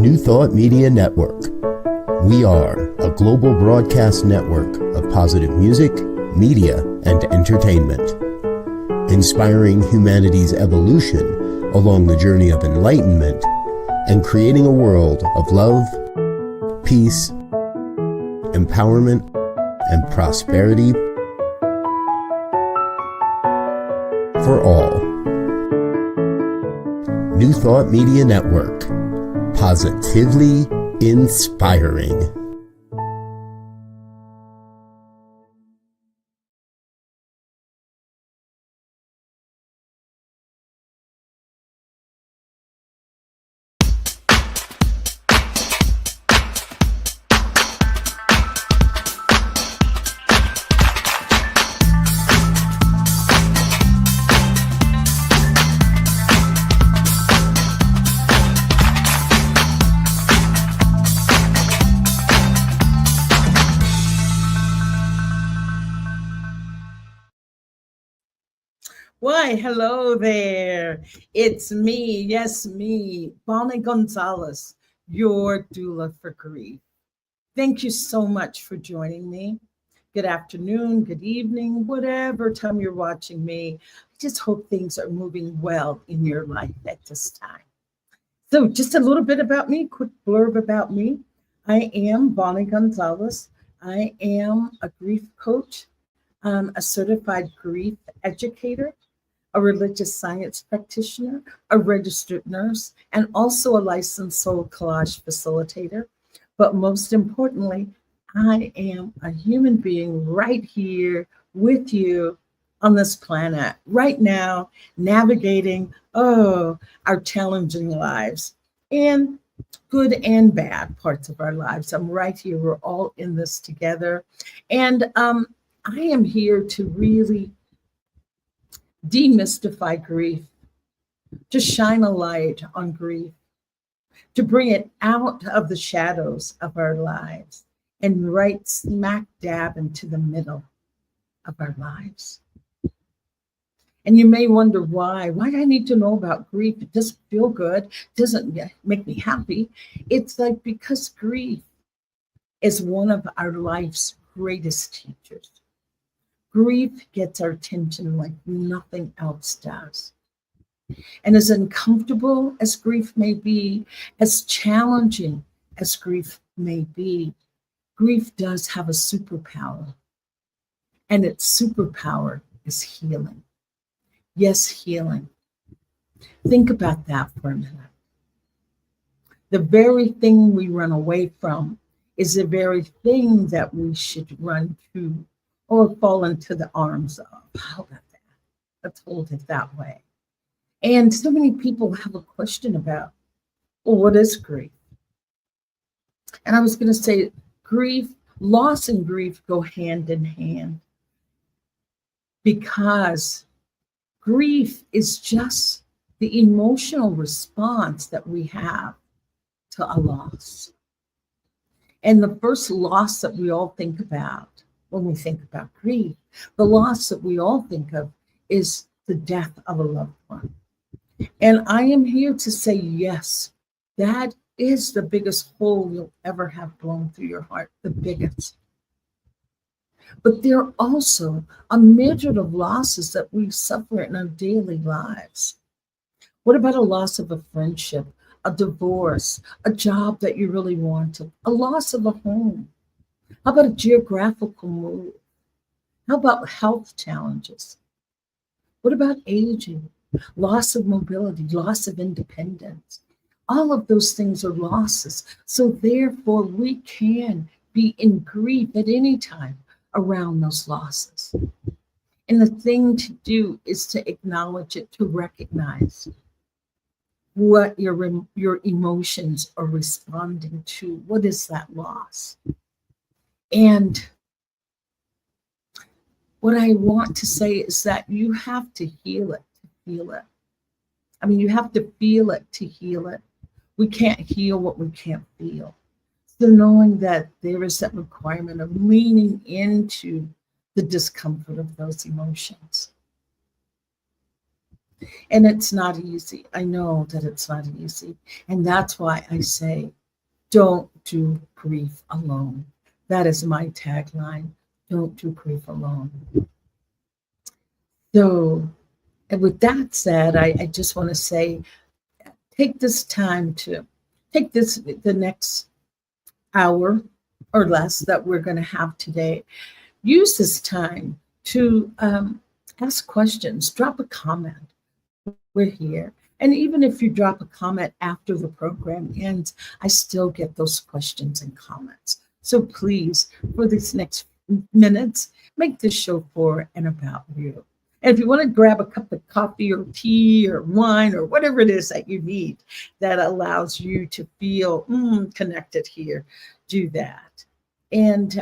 New Thought Media Network. We are a global broadcast network of positive music, media, and entertainment, inspiring humanity's evolution along the journey of enlightenment and creating a world of love, peace, empowerment, and prosperity for all. New Thought Media Network. Positively inspiring. Why, hello there. It's me, yes, me, Bonnie Gonzalez, your doula for grief. Thank you so much for joining me. Good afternoon, good evening, whatever time you're watching me. I just hope things are moving well in your life at this time. So just a little bit about me, quick blurb about me. I am Bonnie Gonzalez. I am a grief coach, a certified grief educator, a religious science practitioner, a registered nurse, and also a licensed soul collage facilitator. But most importantly, I am a human being right here with you on this planet right now, navigating, our challenging lives and good and bad parts of our lives. I'm right here. We're all in this together. And I am here to really demystify grief, to shine a light on grief, to bring it out of the shadows of our lives and right smack dab into the middle of our lives. And you may wonder why I need to know about grief. It doesn't feel good, it doesn't make me happy. It's like because grief is one of our life's greatest teachers. Grief gets our attention like nothing else does. And as uncomfortable as grief may be, as challenging as grief may be, grief does have a superpower. And its superpower is healing. Yes, healing. Think about that for a minute. The very thing we run away from is the very thing that we should run to or fall into the arms of. How about that? Let's hold it that way. And so many people have a question about, well, what is grief? And I was going to say grief, loss and grief go hand in hand because grief is just the emotional response that we have to a loss. And the first loss that we all think about when we think about grief, the loss that we all think of is the death of a loved one. And I am here to say, yes, that is the biggest hole you'll ever have blown through your heart, the biggest. But there are also a myriad of losses that we suffer in our daily lives. What about a loss of a friendship, a divorce, a job that you really wanted, a loss of a home? How about a geographical move? How about health challenges? What about aging, loss of mobility, loss of independence? All of those things are losses. So therefore, we can be in grief at any time around those losses. And the thing to do is to acknowledge it, to recognize what your emotions are responding to. What is that loss? And what I want to say is that you have to heal it to feel it. I mean, you have to feel it to heal it. We can't heal what we can't feel. So knowing that there is that requirement of leaning into the discomfort of those emotions. And it's not easy. I know that it's not easy. And that's why I say, don't do grief alone. That is my tagline. Don't do grief alone. So, and with that said, I just want to say, take this time to take the next hour or less that we're going to have today. Use this time to ask questions, drop a comment. We're here. And even if you drop a comment after the program ends, I still get those questions and comments. So please, for these next minutes, make this show for and about you. And if you want to grab a cup of coffee or tea or wine or whatever it is that you need that allows you to feel connected here, do that. And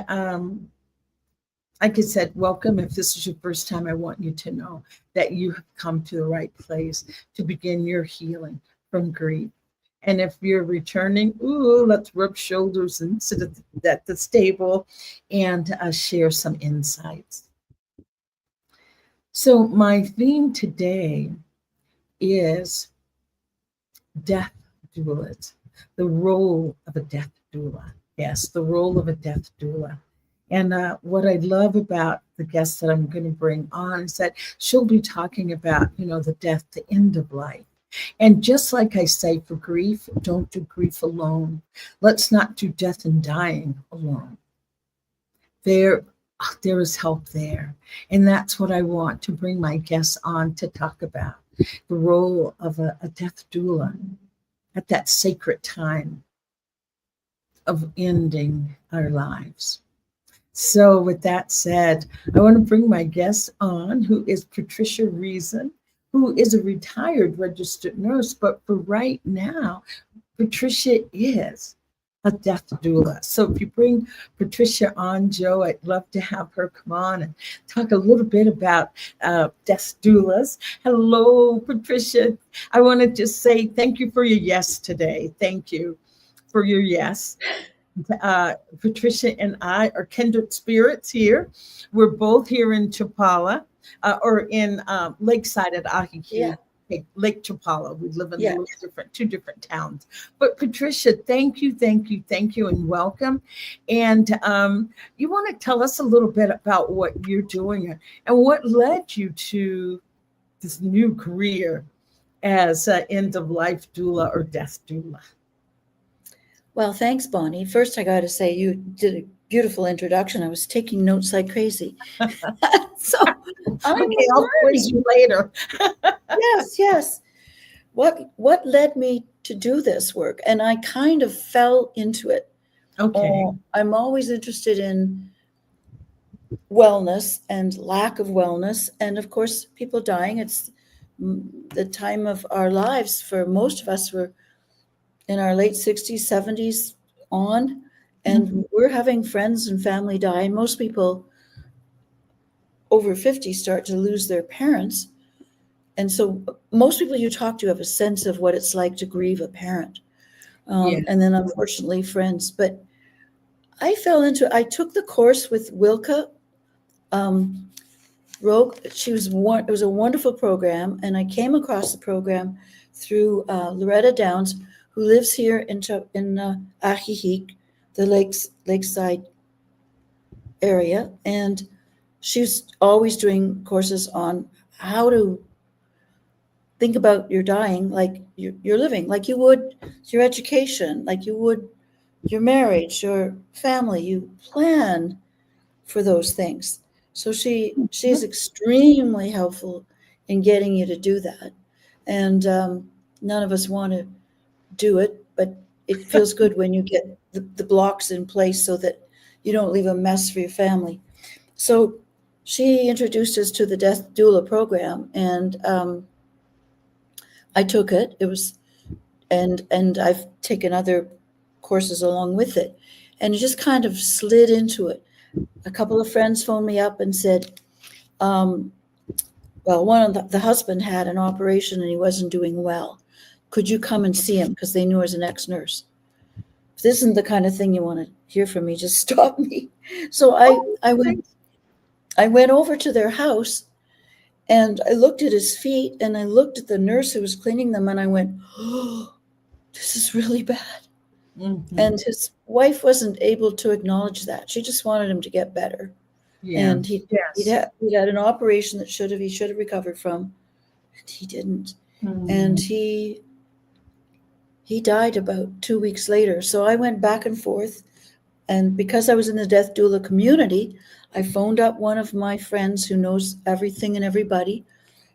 like I said, welcome. If this is your first time, I want you to know that you have come to the right place to begin your healing from grief. And if you're returning, let's rub shoulders and sit at the table and share some insights. So my theme today is death doulas, the role of a death doula. Yes, the role of a death doula. And what I love about the guest that I'm going to bring on is that she'll be talking about, the death, the end of life. And just like I say for grief, don't do grief alone. Let's not do death and dying alone. There is help there. And that's what I want to bring my guests on to talk about, the role of a death doula at that sacred time of ending our lives. So with that said, I want to bring my guest on, who is Patricia Reason, who is a retired registered nurse, but for right now, Patricia is a death doula. So if you bring Patricia on, Joe, I'd love to have her come on and talk a little bit about death doulas. Hello, Patricia. I want to just say thank you for your yes today. Thank you for your yes. Patricia and I are kindred spirits here. We're both here in Chapala, or in Lakeside at Ahiki. Yeah. Lake Chapala. We live in two different towns. But Patricia, thank you, and welcome. And you want to tell us a little bit about what you're doing and what led you to this new career as an end-of-life doula or death doula? Well, thanks, Bonnie. First, I got to say you did a beautiful introduction. I was taking notes like crazy. So I'll quiz you later. Yes. What led me to do this work? And I kind of fell into it. Okay. I'm always interested in wellness and lack of wellness. And of course, people dying. It's the time of our lives. For most of us, we're in our late 60s, 70s on, and we're having friends and family die. And most people over 50 start to lose their parents. And so most people you talk to have a sense of what it's like to grieve a parent. And then unfortunately friends. But I took the course with Wilka Rogue. It was a wonderful program. And I came across the program through Loretta Downs, who lives here in Ahihik, the lakeside area. And she's always doing courses on how to think about your dying like you're living, like you would your education, like you would your marriage, your family. You plan for those things. So she's extremely helpful in getting you to do that. And none of us want to do it, but it feels good when you get the blocks in place so that you don't leave a mess for your family. So she introduced us to the Death Doula program, and I took it. It was, and I've taken other courses along with it, and it just kind of slid into it. A couple of friends phoned me up and said, well, one of the husband had an operation and he wasn't doing well. Could you come and see him? Because they knew I was an ex-nurse. If this isn't the kind of thing you want to hear from me, just stop me. So I went over to their house, And I looked at his feet and I looked at the nurse who was cleaning them and I went, oh, this is really bad. Mhm. And his wife wasn't able to acknowledge that. She just wanted him to get better. Yeah. And he'd Yes. had an operation that he should have recovered from, and he didn't. And he died about 2 weeks later. So I went back and forth. And because I was in the death doula community, I phoned up one of my friends who knows everything and everybody.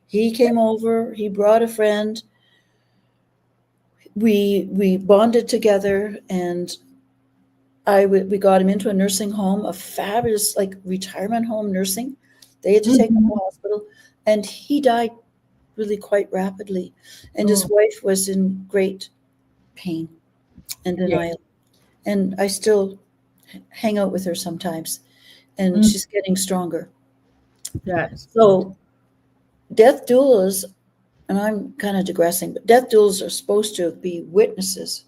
He came over, he brought a friend. We bonded together, and we got him into a nursing home, a fabulous like retirement home nursing. They had to take him to the hospital, and he died really quite rapidly. And his wife was in great pain and denial. And I still hang out with her sometimes, and she's getting stronger. Yes. So death doulas, and I'm kind of digressing, but death doulas are supposed to be witnesses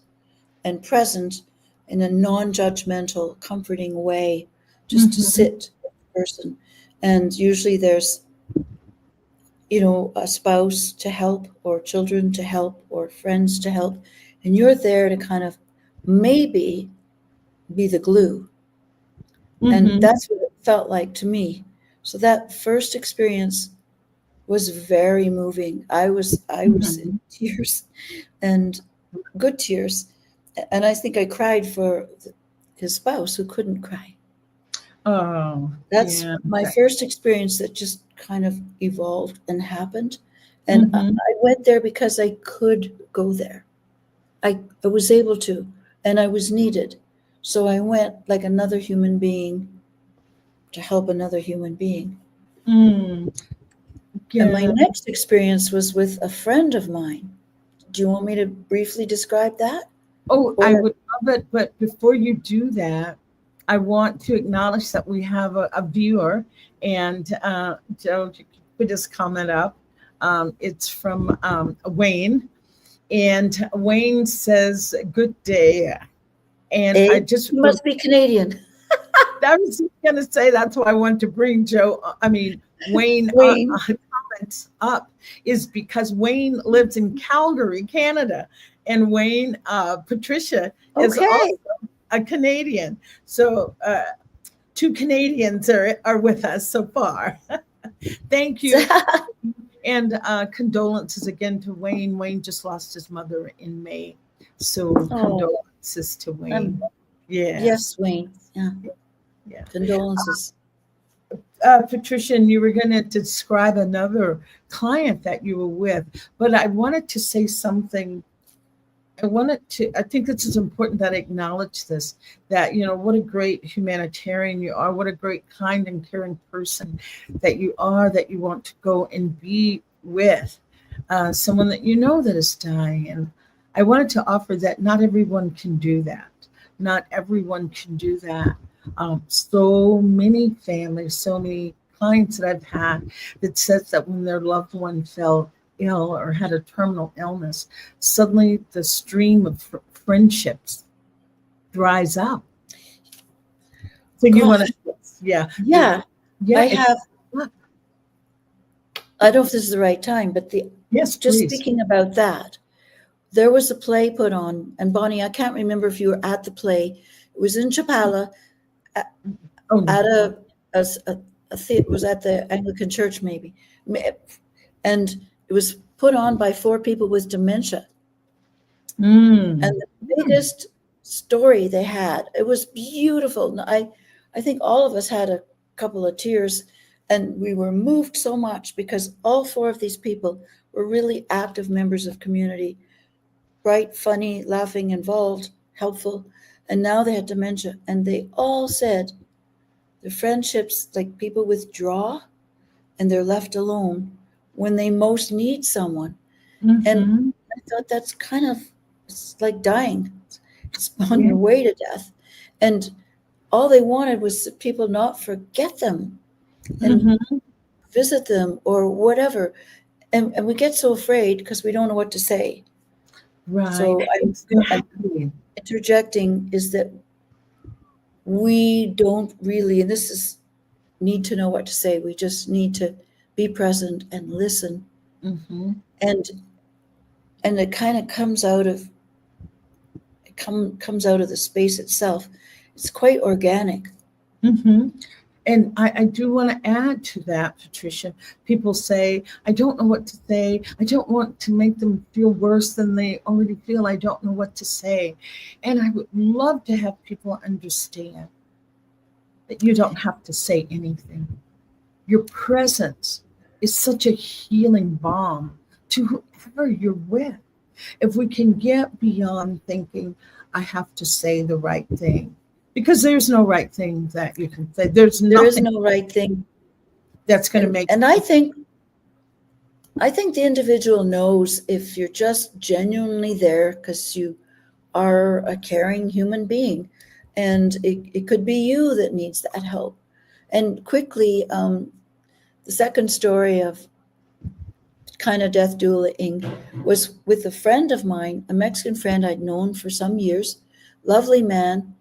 and present in a non-judgmental, comforting way, just to sit with the person. And usually there's, a spouse to help, or children to help, or friends to help. And you're there to kind of maybe be the glue. And that's what it felt like to me. So that first experience was very moving. I was in tears, and good tears. And I think I cried for his spouse who couldn't cry. Oh, That's yeah. my first experience that just kind of evolved and happened. And I went there because I could go there. I was able to, and I was needed. So I went like another human being to help another human being. Yeah. And my next experience was with a friend of mine. Do you want me to briefly describe that? Oh, I would love it. But before you do that, I want to acknowledge that we have a viewer, and Joe, you could put his comment up. It's from Wayne, and Wayne says, "Good day." And I just You must be Canadian. I was going to say that's why I want to bring Wayne. Comments up is because Wayne lives in Calgary, Canada, and Wayne, Patricia is also a Canadian. So 2 Canadians are with us so far. Thank you. And condolences again to Wayne. Wayne just lost his mother in May. So condolences to Wayne. Yes, Wayne. Yeah. Condolences. Patricia, and you were going to describe another client that you were with, but I wanted to say something. I think this is important that I acknowledge this, that, what a great humanitarian you are, what a great, kind and caring person that you are, that you want to go and be with someone that that is dying. And I wanted to offer that not everyone can do that. Not everyone can do that. So many families, so many clients that I've had that says that when their loved one fell ill or had a terminal illness, suddenly the stream of friendships dries up. So you want to, yeah. I have. I don't know if this is the right time, but just please. Speaking about that, there was a play put on, and Bonnie, I can't remember if you were at the play. It was in Chapala. At it was at the Anglican Church, maybe, and it was put on by 4 people with dementia. And the biggest story they had, it was beautiful. I think all of us had a couple of tears, and we were moved so much because all 4 of these people were really active members of community, bright, funny, laughing, involved, helpful, and now they had dementia, and they all said the friendships, like people withdraw and they're left alone when they most need someone. And I thought that's kind of, it's like dying. It's on your way to death. And all they wanted was people not forget them and visit them or whatever. And we get so afraid because we don't know what to say. Right. So I'm interjecting is that we don't really, and this is need to know what to say. We just need to be present and listen. Mm-hmm. And it kind of comes out of the space itself. It's quite organic. Mm-hmm. And I do want to add to that, Patricia. People say, I don't know what to say. I don't want to make them feel worse than they already feel. I don't know what to say. And I would love to have people understand that you don't have to say anything. Your presence is such a healing balm to whoever you're with. If we can get beyond thinking, I have to say the right thing, because there's no right thing that you can say. There is no right thing that's going to make. And I think the individual knows if you're just genuinely there because you are a caring human being, and it could be you that needs that help. And quickly, the second story of kind of death doulaing was with a friend of mine, a Mexican friend I'd known for some years, lovely man,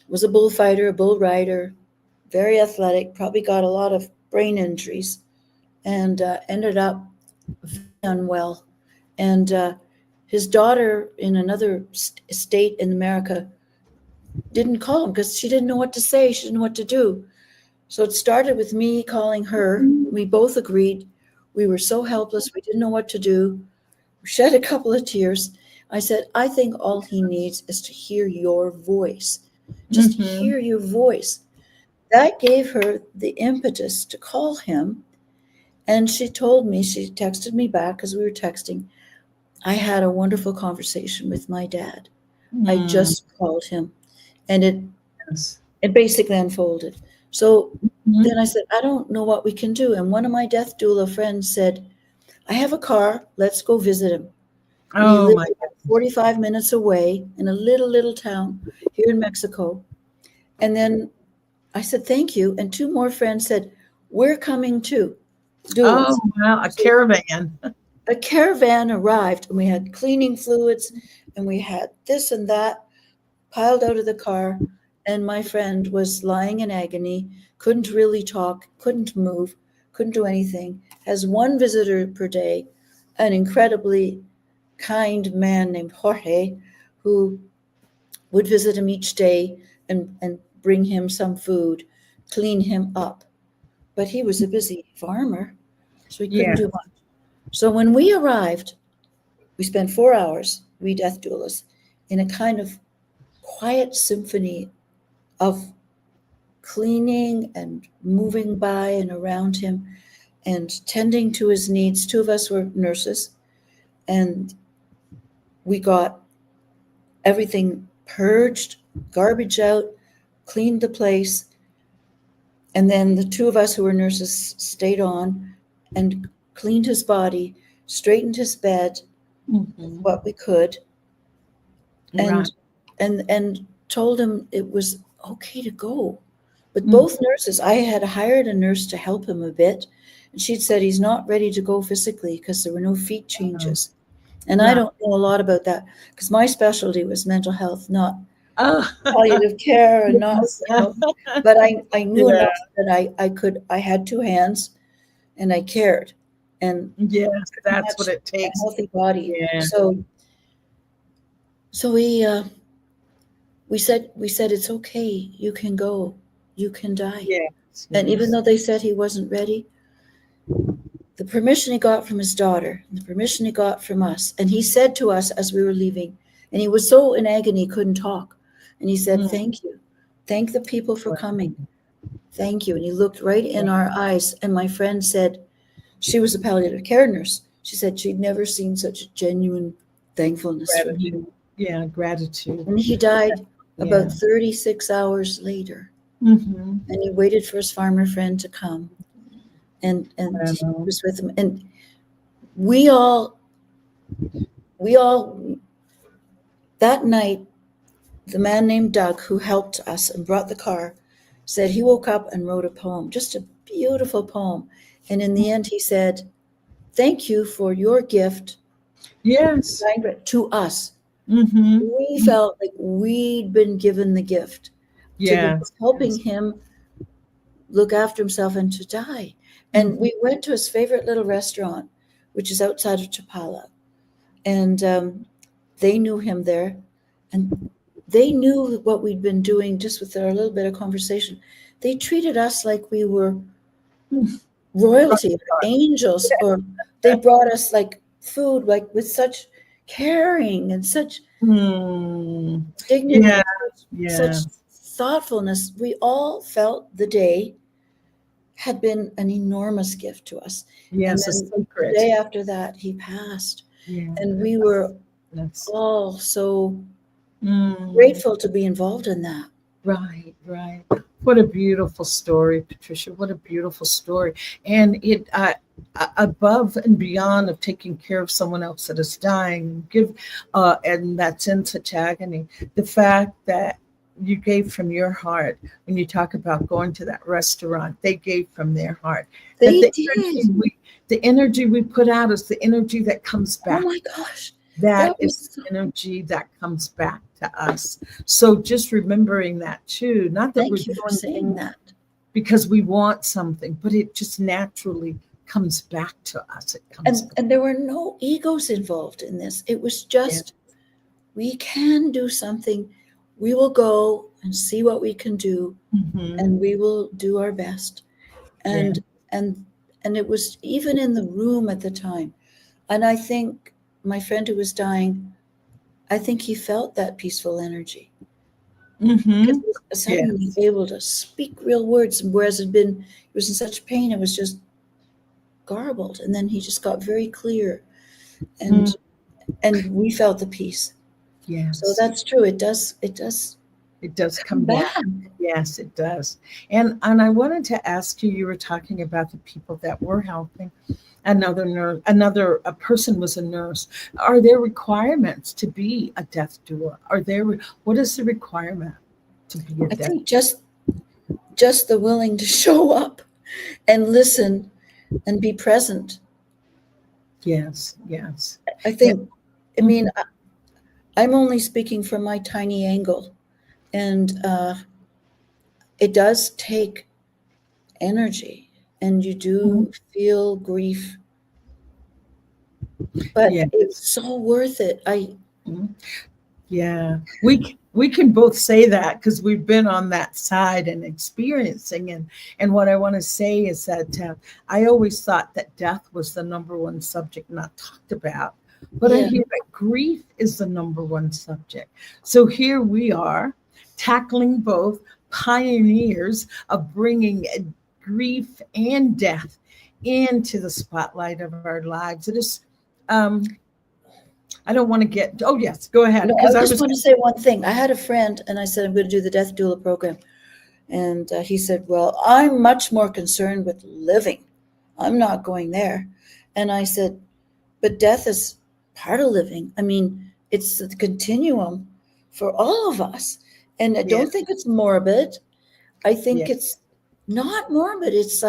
was a bullfighter, a bull rider, very athletic, probably got a lot of brain injuries, and ended up very unwell. And his daughter in another state in America didn't call him because she didn't know what to say. She didn't know what to do. So it started with me calling her. We both agreed. We were so helpless. We didn't know what to do. We shed a couple of tears. I said, I think all he needs is to hear your voice. Just hear your voice. That gave her the impetus to call him. And she told me, she texted me back because we were texting, I had a wonderful conversation with my dad. I just called him. And it basically unfolded. So then I said, I don't know what we can do. And one of my death doula friends said, I have a car. Let's go visit him. And he lived about 45 minutes away in a little town here in Mexico. And then I said, thank you. And two more friends said, we're coming too. Doulas. Oh, wow, a caravan. A caravan arrived, and we had cleaning fluids, and we had this and that piled out of the car. And my friend was lying in agony, couldn't really talk, couldn't move, couldn't do anything, has one visitor per day, an incredibly kind man named Jorge, who would visit him each day and bring him some food, clean him up. But he was a busy farmer, so he couldn't do much. So when we arrived, we spent 4 hours, we death doulas, in a kind of quiet symphony of cleaning and moving by and around him and tending to his needs. Two of us were nurses, and we got everything purged, garbage out, cleaned the place. And then the two of us who were nurses stayed on and cleaned his body, straightened his bed, what we could, and told him it was okay to go. But both nurses, I had hired a nurse to help him a bit, and she'd said he's not ready to go physically because there were no feet changes. And I don't know a lot about that because my specialty was mental health, not palliative care, and not, but I knew enough that I had two hands and I cared. And that's what it takes. A healthy body. Yeah. So we said it's okay. You can go. You can die. Yes. And even though they said he wasn't ready, the permission he got from his daughter, and the permission he got from us, and he said to us as we were leaving, and he was so in agony he couldn't talk, and he said, "Thank you, thank the people for coming, thank you." And he looked right in our eyes, and my friend said, she was a palliative care nurse. She said she'd never seen such genuine thankfulness from him. Yeah, gratitude. And he died about 36 hours later. And he waited for his farmer friend to come. And he was with him. And we all, that night, the man named Doug, who helped us and brought the car, said he woke up and wrote a poem, just a beautiful poem. And in the end, he said, "Thank you for your gift to us." We felt like we'd been given the gift to be helping him look after himself and to die. And we went to his favorite little restaurant, which is outside of Chapala. And they knew him there. And they knew what we'd been doing just with our little bit of conversation. They treated us like we were royalty or angels, or they brought us like food, like with such caring and such dignity, such thoughtfulness. We all felt the day had been an enormous gift to us. Yes, and a then secret. the day after that, he passed. And we were all so grateful to be involved in that. Right. What a beautiful story, Patricia. What a beautiful story. And it above and beyond of taking care of someone else that is dying, and that's in such agony, the fact that you gave from your heart. When you talk about going to that restaurant, they gave from their heart. They did. The energy we put out is the energy that comes back. Oh my gosh. That is the energy that comes back to us. So just remembering that too. Not that Thank you for saying that. Because we want something, but it just naturally comes back to us. And there were no egos involved in this. It was just, we can do something. We will go and see what we can do, and we will do our best. And it was even in the room at the time. And I think my friend who was dying, I think he felt that peaceful energy. He was suddenly able to speak real words, whereas he was in such pain, it was just garbled. And then he just got very clear, and we felt the peace. Yes. So that's true. It does come back. Yes, it does. And I wanted to ask you were talking about the people that were helping. A person was a nurse. Are there requirements to be a death doula? What is the requirement to be a death doula? I think just the willing to show up and listen and be present. Yes. I think, I mean, I'm only speaking from my tiny angle, and it does take energy, and you do feel grief, but it's so worth it. We can both say that because we've been on that side and experiencing. And what I want to say is that I always thought that death was the number one subject not talked about. But I hear that grief is the number one subject. So here we are tackling both, pioneers of bringing grief and death into the spotlight of our lives. It is, I don't want to get, oh yes, go ahead. No, I just want to say one thing. I had a friend and I said, I'm going to do the death doula program. And he said, well, I'm much more concerned with living. I'm not going there. And I said, but death is part of living. I mean, it's the continuum for all of us. And I don't think it's morbid. I think it's not morbid. It's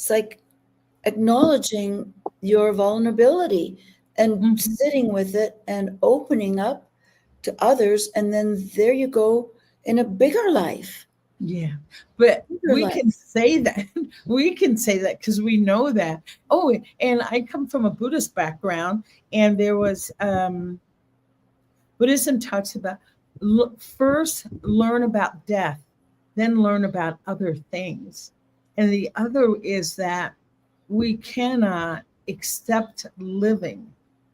like acknowledging your vulnerability and sitting with it and opening up to others. And then there you go in a bigger life. Yeah, but we can say that. We can say that because we know that. Oh, and I come from a Buddhist background, and there was Buddhism talks about first learn about death, then learn about other things. And the other is that we cannot accept living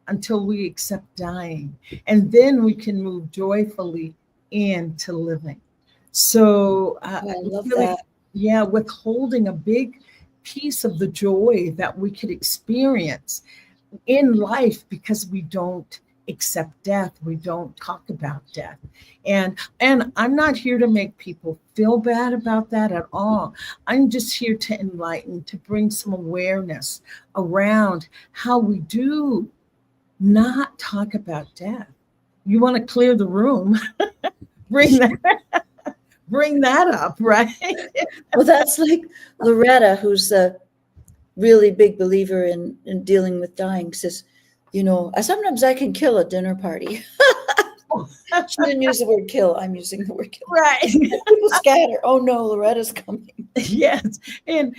until we accept dying, and then we can move joyfully into living. So I love that. Yeah, withholding a big piece of the joy that we could experience in life because we don't accept death. We don't talk about death. And I'm not here to make people feel bad about that at all. I'm just here to enlighten, to bring some awareness around how we do not talk about death. You want to clear the room, bring that up, right? Well, that's like Loretta, who's a really big believer in dealing with dying, says, sometimes I can kill a dinner party. She didn't use the word kill. I'm using the word kill. Right. People scatter. Oh no, Loretta's coming. Yes, and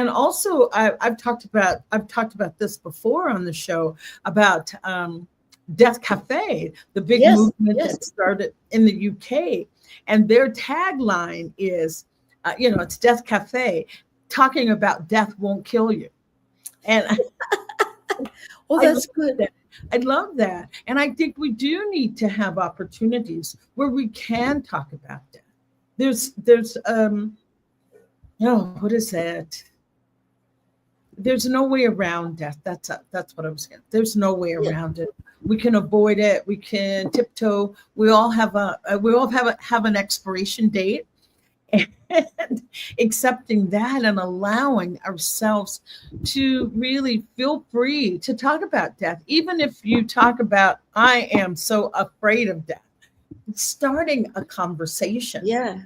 also I've talked about this before on the show about Death Cafe, the big Yes, movement yes. that started in the UK, and their tagline is, it's Death Cafe, talking about death won't kill you, and Well, I that's love good. that. I love that, and I think we do need to have opportunities where we can talk about death. There's no, what is that? There's no way around death. That's what I was saying. There's no way Yeah. around it. We can avoid it. We can tiptoe. We all have have an expiration date, and accepting that and allowing ourselves to really feel free to talk about death, even if you talk about I am so afraid of death. Starting a conversation Yeah.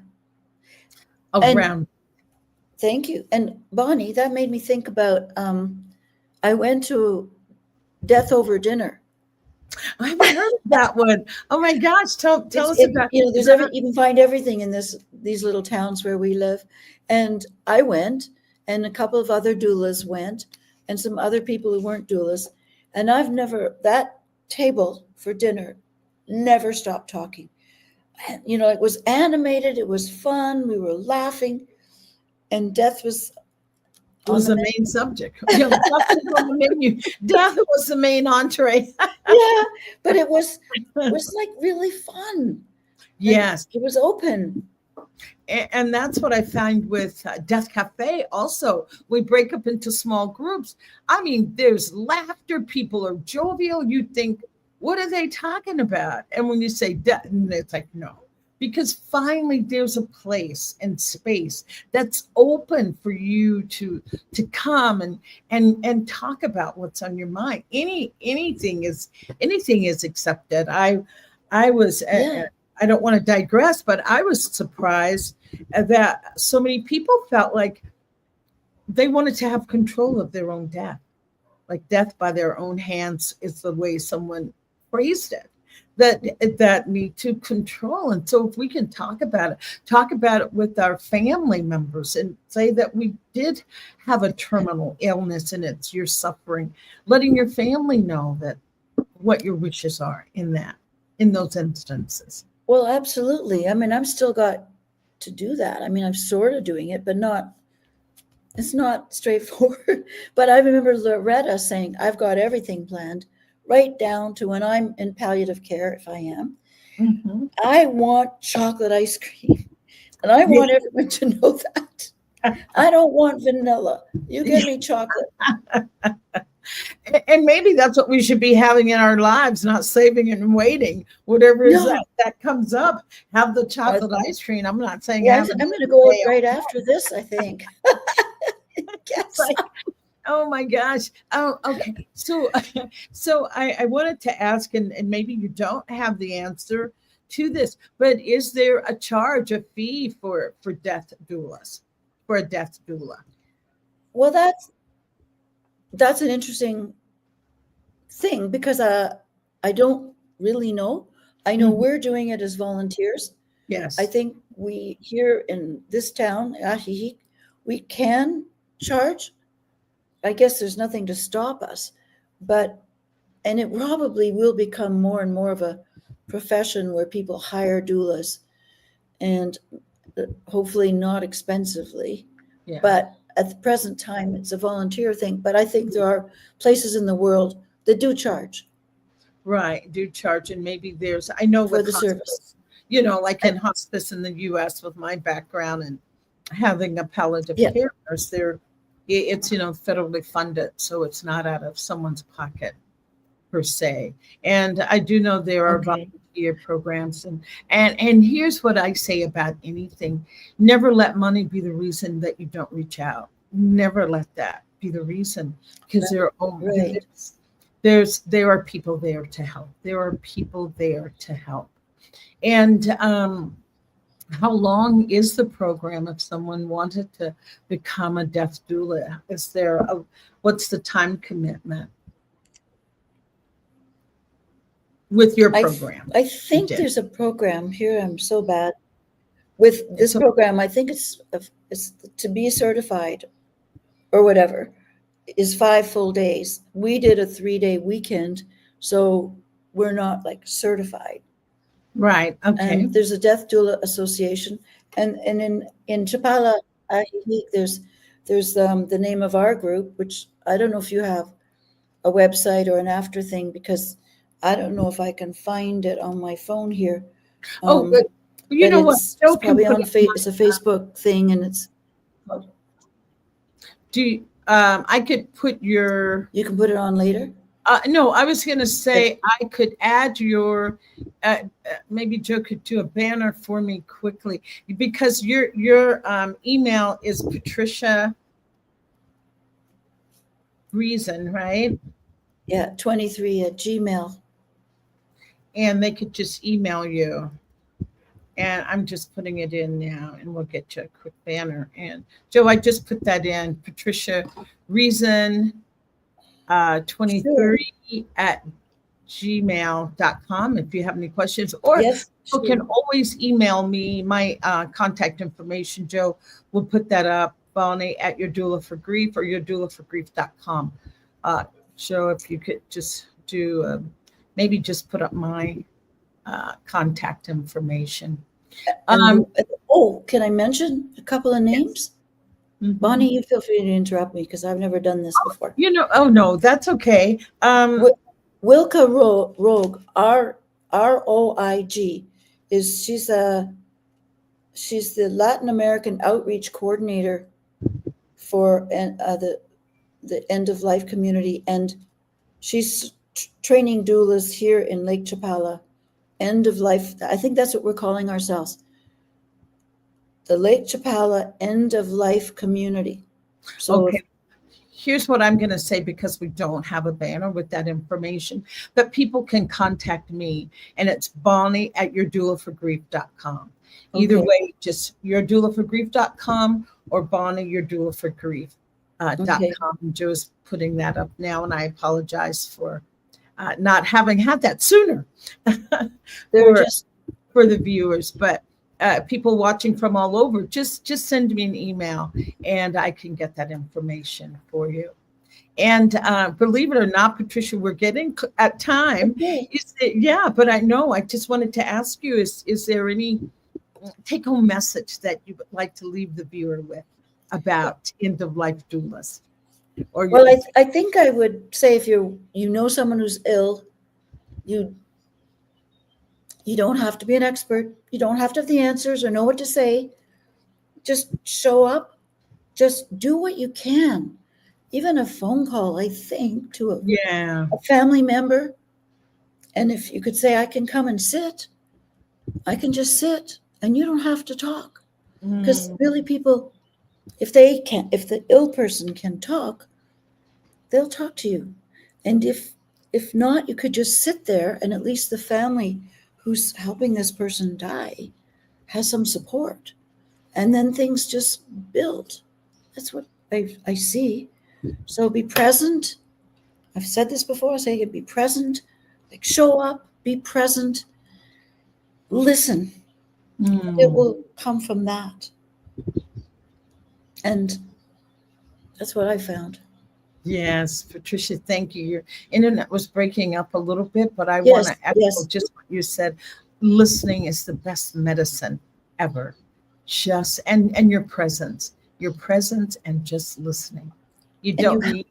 around. Thank you. And Bonnie, that made me think about I went to Death Over Dinner. I haven't heard of that one. Oh my gosh! Tell us about. There's you can find everything in these little towns where we live, and I went, and a couple of other doulas went, and some other people who weren't doulas, and that table for dinner never stopped talking. It was animated, it was fun, we were laughing, and death was the main subject. Death was on the menu. Death was the main entree. Yeah, but it was like really fun. Yes, it was open. And that's what I find with Death Cafe. Also, we break up into small groups. I mean, there's laughter. People are jovial. You think, what are they talking about? And when you say death, it's like, no. Because finally there's a place and space that's open for you to come and talk about what's on your mind. Anything is accepted. I was I don't want to digress, but I was surprised that so many people felt like they wanted to have control of their own death. Like death by their own hands is the way someone phrased it. That need to control. And so if we can talk about it with our family members and say that we did have a terminal illness and it's your suffering, letting your family know that what your wishes are in those instances. Well, absolutely. I mean, I've still got to do that. I mean, I'm sort of doing it, but it's not straightforward. But I remember Loretta saying, I've got everything planned, right down to when I'm in palliative care, if I am. Mm-hmm. I want chocolate ice cream. And I want everyone to know that. I don't want vanilla. You give me chocolate. And maybe that's what we should be having in our lives, not saving and waiting. Whatever is that comes up, have the chocolate ice cream. I'm not saying I'm going to go right after this, I think. Yes. Oh my gosh. Oh, okay. So I wanted to ask, and maybe you don't have the answer to this, but is there a charge, a fee for death doulas, for a death doula? Well, that's an interesting thing because I don't really know. I know we're doing it as volunteers. Yes. I think we here in this town, Ahihik, we can charge. I guess there's nothing to stop us, and it probably will become more and more of a profession where people hire doulas, and hopefully not expensively. Yeah. But at the present time, it's a volunteer thing. But I think there are places in the world that do charge. Right, do charge, and maybe I know for with the hospice, service. Like in hospice in the U.S. with my background and having a palliative care nurse there. It's federally funded, so it's not out of someone's pocket per se. And I do know there are volunteer programs, and here's what I say about anything: never let money be the reason that you don't reach out. Never let that be the reason, because there are people there to help. There are people there to help, and how long is the program if someone wanted to become a death doula? What's the time commitment? with your program. I think did. there's a program here. I'm so bad with this program. I think it's to be certified or whatever is 5 full days. We did a 3-day weekend, so we're not like certified. Right. Okay. And there's a Death Doula Association, and in Chapala, there's the name of our group, which I don't know if you have a website or an after thing, because I don't know if I can find it on my phone here. But you know what? It's probably on it's a Facebook thing, and it's. I could put your. You can put it on later. No, I was going to say I could add your. Maybe Joe could do a banner for me quickly, because your email is Patricia Reason, right? Yeah, 23 at Gmail. And they could just email you. And I'm just putting it in now, and we'll get you a quick banner. And Joe, I just put that in, Patricia Reason 23 at gmail.com if you have any questions. Or Yes, you can always email me. My contact information, Joe, will put that up, Bonnie, at Your Doula for Grief or yourdoulaforgrief.com. Joe, if you could just do, maybe just put up my contact information. Can I mention a couple of names? Mm-hmm. Bonnie, you feel free to interrupt me because I've never done this before. No, that's okay. Wilka Roig, ROIG, she's the Latin American outreach coordinator for the end of life community, and she's training doulas here in Lake Chapala. End of life, I think that's what we're calling ourselves. The Lake Chapala End of Life Community. So okay. Here's what I'm going to say, because we don't have a banner with that information, but people can contact me, and it's Bonnie at yourdoulaforgrief.com. Either way, just yourdoulaforgrief.com or Bonnie, yourdoulaforgrief.com. Joe's putting that up now, and I apologize for not having had that sooner for the viewers, but people watching from all over, just send me an email and I can get that information for you. And believe it or not, Patricia, we're getting at time. Okay. But I know, I just wanted to ask you, is there any take-home message that you would like to leave the viewer with about end-of-life doulas? Well, I think I would say, if you know someone who's ill, you don't have to be an expert. You don't have to have the answers or know what to say. Just show up. Just do what you can. Even a phone call, I think, to a family member. And if you could say, I can come and sit, I can just sit, and you don't have to talk. Because really, people, if the ill person can talk, they'll talk to you. And if not, you could just sit there, and at least the family who's helping this person die has some support. And then things just build. That's what I see. So be present. I've said this before, I say it, be present, like show up, be present, listen. It will come from that. And that's what I found. Yes, Patricia, thank you. Your internet was breaking up a little bit, but I want to echo just what you said. Listening is the best medicine ever. And your presence and just listening. You don't need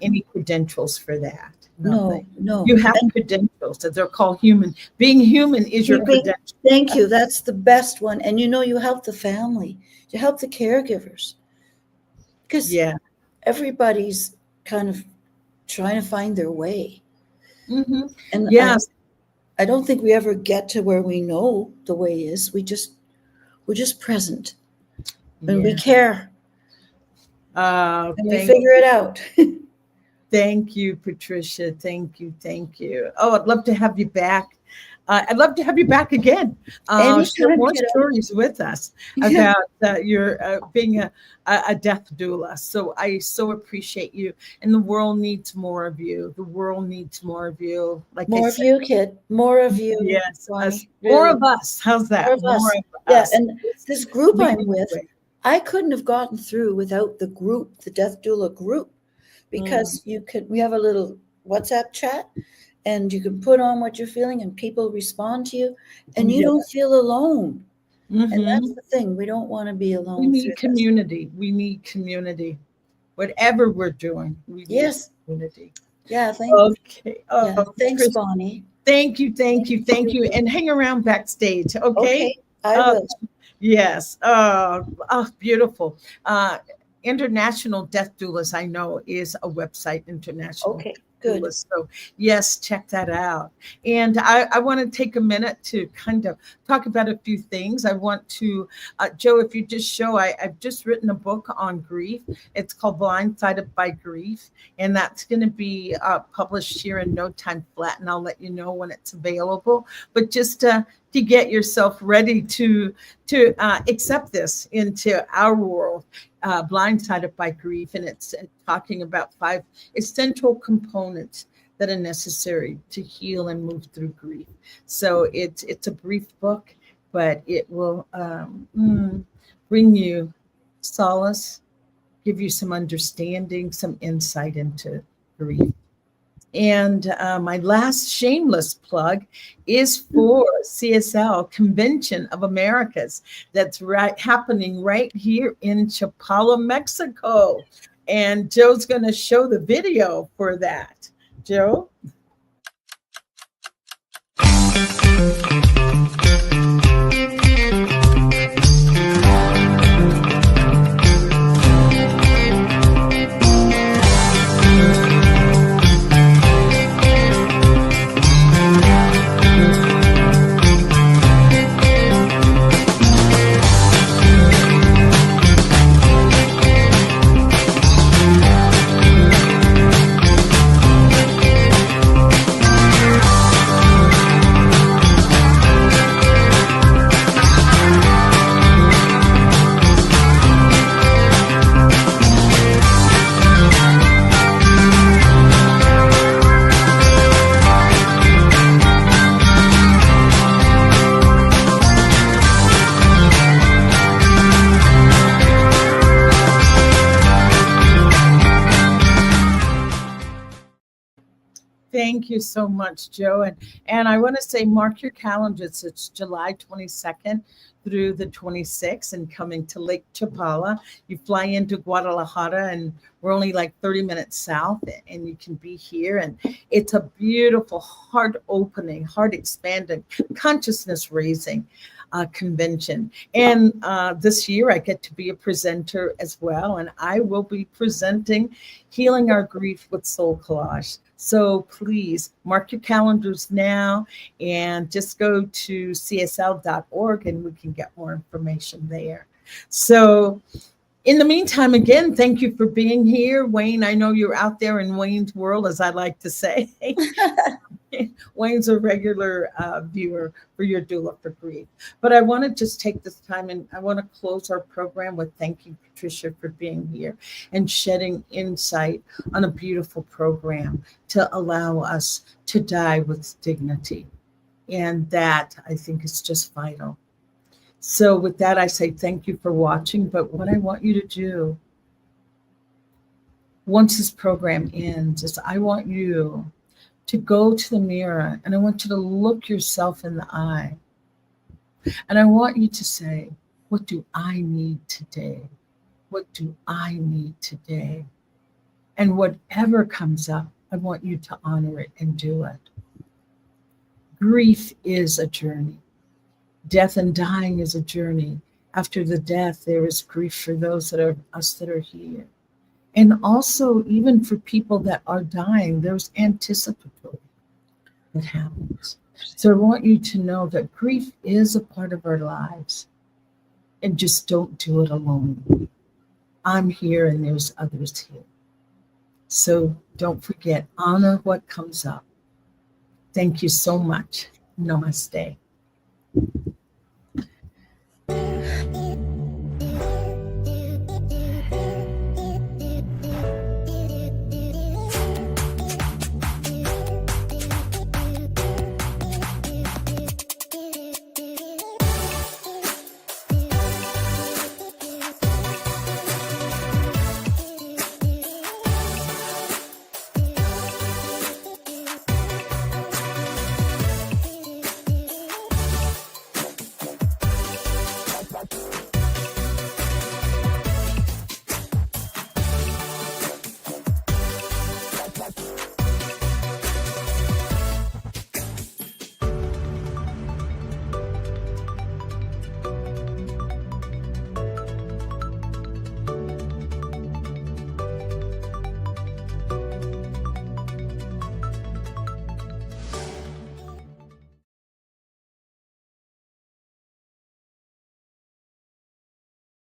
any credentials for that. Nothing. No. You have credentials that they're called human. Being human is your credential. Thank you. That's the best one. And you help the family. You help the caregivers. Because everybody's kind of trying to find their way. Mm-hmm. And I don't think we ever get to where we know the way is. We're just present. And we care. And we figure it out. Thank you, Patricia. Thank you. Oh, I'd love to have you back I'd love to have you back again. Share Anytime, more kiddo. stories with us about your being a death doula. So I so appreciate you. And the world needs more of you. The world needs more of you. Like I More of said, you, kid. More of you. yes, Bonnie. more Really. of us. How's that? More of us. More of Yeah, us. and this group I'm Leading the with, way. I couldn't have gotten through without the group, the Death Doula group, because we have a little WhatsApp chat, and you can put on what you're feeling, and people respond to you, and you Yeah. don't feel alone. And Mhm. that's the thing. We don't want to be alone. We need through this. community. We need community. Whatever we're doing, we need Yes. community. Yeah. Thank you. Okay. Yeah. Thanks, Chris, Bonnie. thank you. And hang around backstage, okay? Okay, I will. Yes. Beautiful. International Death Doulas, I know, is a website, International Okay, Death good. Doulas. So, yes, check that out. And I want to take a minute to kind of talk about a few things. I want to, Joe, if you just show, I've just written a book on grief. It's called Blindsided by Grief. And that's going to be published here in no time flat. And I'll let you know when it's available. But just to get yourself ready to accept this into our world, Blindsided by Grief, and it's talking about 5 essential components that are necessary to heal and move through grief. So it's a brief book, but it will bring you solace, give you some understanding, some insight into grief. And my last shameless plug is for CSL Convention of Americas. That's happening right here in Chapala, Mexico. And Joe's going to show the video for that. Joe? Thank you so much, Joe. And I want to say, mark your calendars. It's July 22nd through the 26th, and coming to Lake Chapala. You fly into Guadalajara, and we're only like 30 minutes south, and you can be here. And it's a beautiful, heart opening, heart expanding, consciousness raising convention. And this year I get to be a presenter as well. And I will be presenting Healing Our Grief with Soul Collage. So please mark your calendars now and just go to csl.org and we can get more information there. So in the meantime, again, thank you for being here. Wayne, I know you're out there in Wayne's world, as I like to say. Wayne's a regular viewer for Your Doula for Grief. But I want to just take this time and I want to close our program with thanking Patricia for being here and shedding insight on a beautiful program to allow us to die with dignity. And that, I think, is just vital. So with that, I say thank you for watching. But what I want you to do once this program ends is I want you to go to the mirror and I want you to look yourself in the eye. And I want you to say, what do I need today? What do I need today? And whatever comes up, I want you to honor it and do it. Grief is a journey. Death and dying is a journey. After the death, there is grief for those that are us that are here. And also, even for people that are dying, there's anticipatory that happens. So I want you to know that grief is a part of our lives. And just don't do it alone. I'm here and there's others here. So don't forget, honor what comes up. Thank you so much. Namaste.